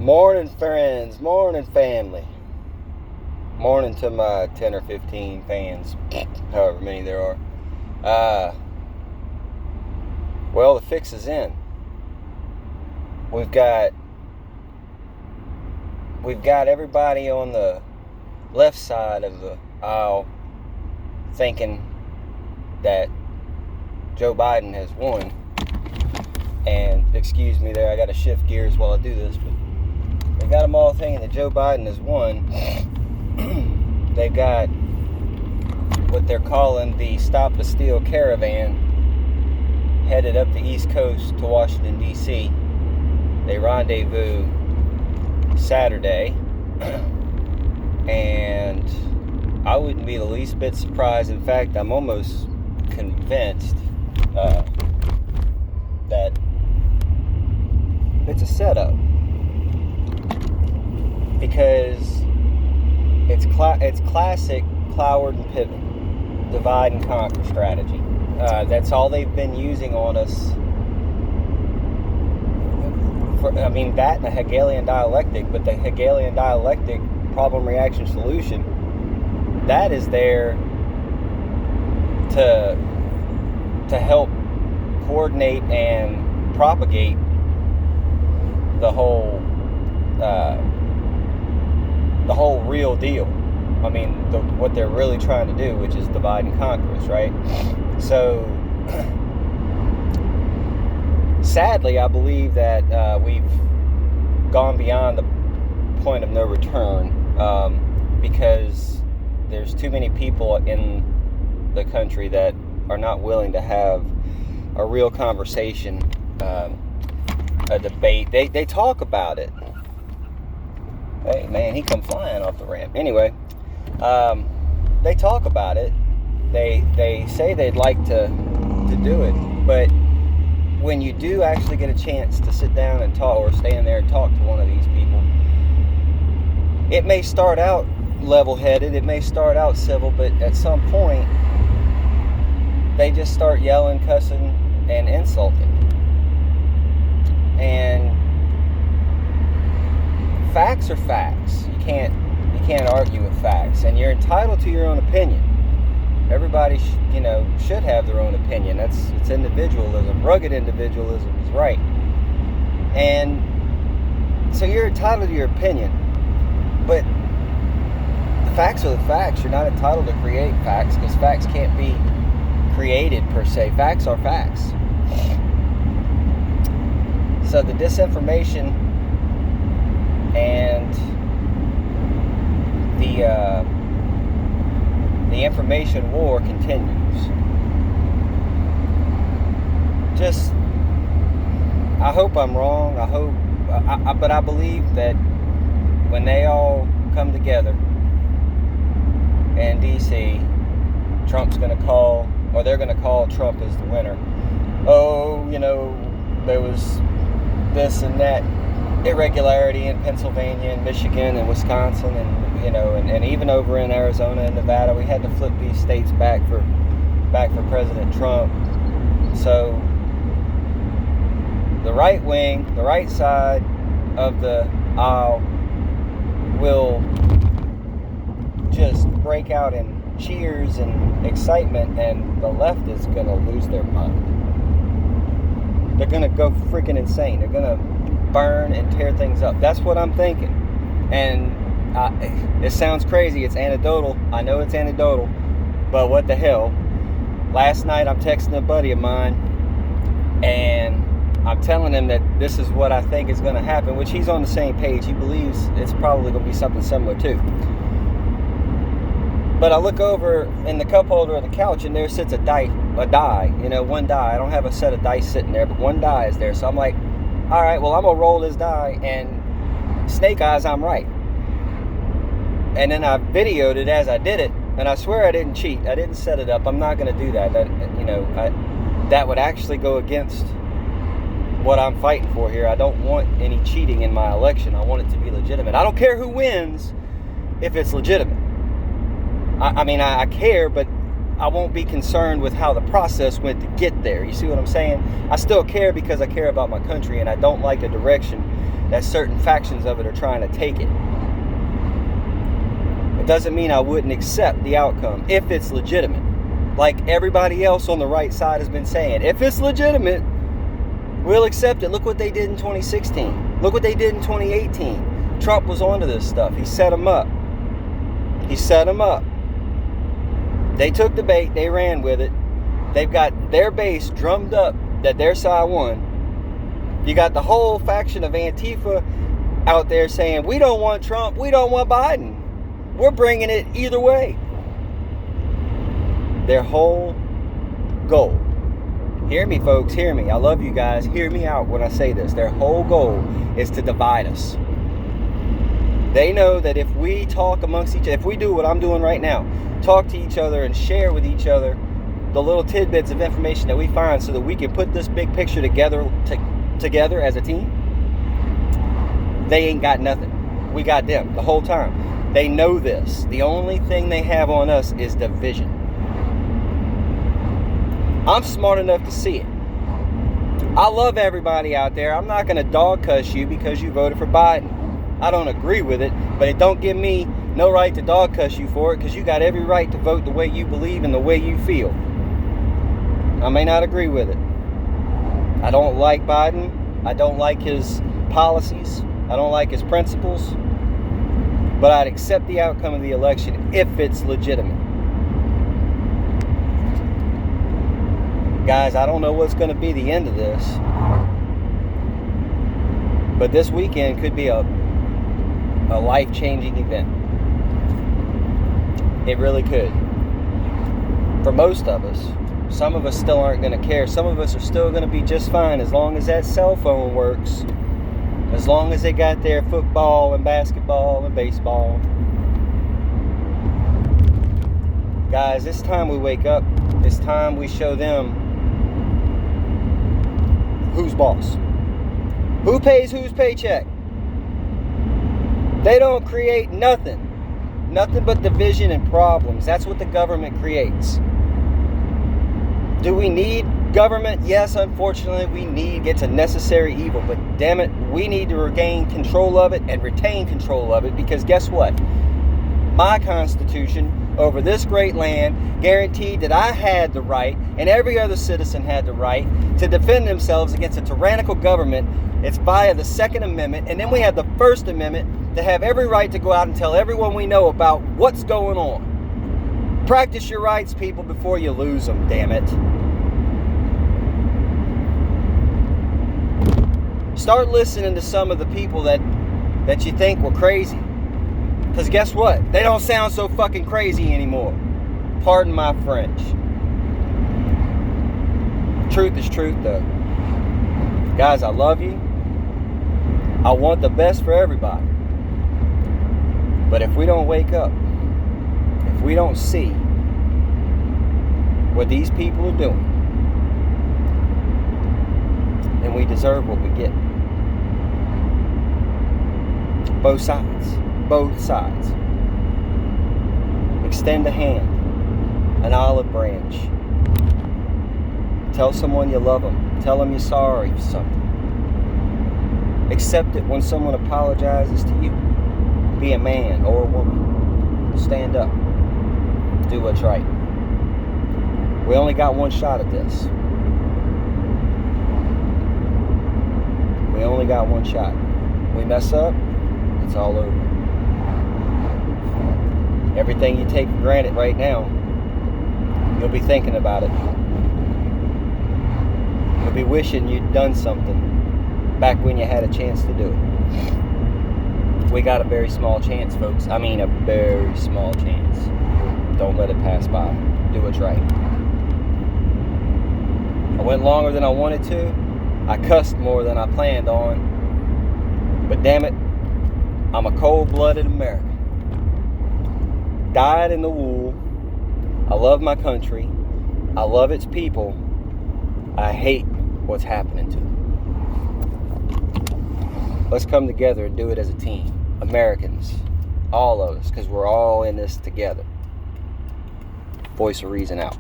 Morning, friends. Morning, family. Morning to my 10 or 15 fans, however many there are. Well, the fix is in. We've got everybody on the left side of the aisle thinking that Joe Biden has won. And excuse me there, I got to shift gears while I do this, but they got them all thinking that Joe Biden has won. They got what they're calling the Stop the Steal caravan headed up the East Coast to Washington, D.C. They rendezvous Saturday. And I wouldn't be the least bit surprised. In fact, I'm almost convinced that it's a setup. Because it's classic Cloward and Piven, divide and conquer strategy. That's all they've been using on us. That and the Hegelian dialectic, but the Hegelian dialectic, problem, reaction, solution, that is there to help coordinate and propagate the whole real deal. What they're really trying to do, which is divide and conquer us, right? So, sadly, I believe that we've gone beyond the point of no return because there's too many people in the country that are not willing to have a real conversation, a debate. They talk about it. Hey, man, he come flying off the ramp. Anyway, they talk about it. They say they'd like to do it. But when you do actually get a chance to sit down and talk or stand there and talk to one of these people, it may start out level-headed. It may start out civil. But at some point, they just start yelling, cussing, and insulting. And facts are facts. You can't argue with facts, and you're entitled to your own opinion. Everybody, should have their own opinion. It's individualism. Rugged individualism is right, and so you're entitled to your opinion. But the facts are the facts. You're not entitled to create facts because facts can't be created per se. Facts are facts. So the disinformation and the information war continues. I hope I'm wrong. But I believe that when they all come together in D.C., Trump's going to call, or they're going to call Trump as the winner. Oh, there was this and that irregularity in Pennsylvania and Michigan and Wisconsin and even over in Arizona and Nevada. We had to flip these states back for President Trump. So the right wing, the right side of the aisle will just break out in cheers and excitement, and the left is going to lose their mind. They're going to go freaking insane. They're going to burn and tear things up. That's what I'm thinking. And it sounds crazy. It's anecdotal. I know it's anecdotal, but what the hell? Last night I'm texting a buddy of mine, and I'm telling him that this is what I think is going to happen, which he's on the same page. He believes it's probably going to be something similar too. But I look over in the cup holder of the couch, and there sits a die, one die. I don't have a set of dice sitting there, but one die is there. So I'm like, all right, well, I'm going to roll this die, and snake eyes, I'm right. And then I videoed it as I did it, and I swear I didn't cheat. I didn't set it up. I'm not going to do that. That would actually go against what I'm fighting for here. I don't want any cheating in my election. I want it to be legitimate. I don't care who wins if it's legitimate. I care, but I won't be concerned with how the process went to get there. You see what I'm saying? I still care because I care about my country, and I don't like the direction that certain factions of it are trying to take it. It doesn't mean I wouldn't accept the outcome if it's legitimate. Like everybody else on the right side has been saying, if it's legitimate, we'll accept it. Look what they did in 2016. Look what they did in 2018. Trump was onto this stuff. He set them up. He set them up. They took the bait. They ran with it. They've got their base drummed up that their side won. You got the whole faction of Antifa out there saying, we don't want Trump. We don't want Biden. We're bringing it either way. Their whole goal. Hear me, folks. Hear me. I love you guys. Hear me out when I say this. Their whole goal is to divide us. They know that if we talk amongst each other, if we do what I'm doing right now, talk to each other and share with each other the little tidbits of information that we find so that we can put this big picture together as a team, they ain't got nothing. We got them the whole time. They know this. The only thing they have on us is division. I'm smart enough to see it. I love everybody out there. I'm not going to dog cuss you because you voted for Biden. I don't agree with it, but it don't give me no right to dog cuss you for it, because you got every right to vote the way you believe and the way you feel. I may not agree with it. I don't like Biden. I don't like his policies. I don't like his principles. But I'd accept the outcome of the election if it's legitimate. Guys, I don't know what's going to be the end of this, but this weekend could be a life-changing event. It really could. For most of us. Some of us still aren't going to care. Some of us are still going to be just fine as long as that cell phone works. As long as they got their football and basketball and baseball. Guys, it's time we wake up. It's time we show them who's boss. Who pays whose paycheck? They don't create nothing. Nothing but division and problems. That's what the government creates. Do we need government? Yes, unfortunately we need. It's a necessary evil. But damn it, we need to regain control of it and retain control of it. Because guess what? My Constitution over this great land guaranteed that I had the right, and every other citizen had the right, to defend themselves against a tyrannical government. It's via the Second Amendment. And then we have the First Amendment to have every right to go out and tell everyone we know about what's going on. Practice your rights, people, before you lose them, damn it. Start listening to some of the people that you think were crazy. Because guess what? They don't sound so fucking crazy anymore. Pardon my French. Truth is truth, though. Guys, I love you. I want the best for everybody. But if we don't wake up, if we don't see what these people are doing, then we deserve what we get. Both sides. Both sides. Extend a hand, an olive branch. Tell someone you love them. Tell them you're sorry for something. Accept it when someone apologizes to you. Be a man or a woman. Stand up. Do what's right. We only got one shot at this. We only got one shot. We mess up, it's all over. Everything you take for granted right now, you'll be thinking about it. You'll be wishing you'd done something back when you had a chance to do it. We got a very small chance, folks. I mean, a very small chance. Don't let it pass by. Do what's right. I went longer than I wanted to. I cussed more than I planned on. But damn it, I'm a cold-blooded American. Dyed in the wool. I love my country. I love its people. I hate what's happening to them. Let's come together and do it as a team. Americans. All of us, because we're all in this together. Voice of Reason out.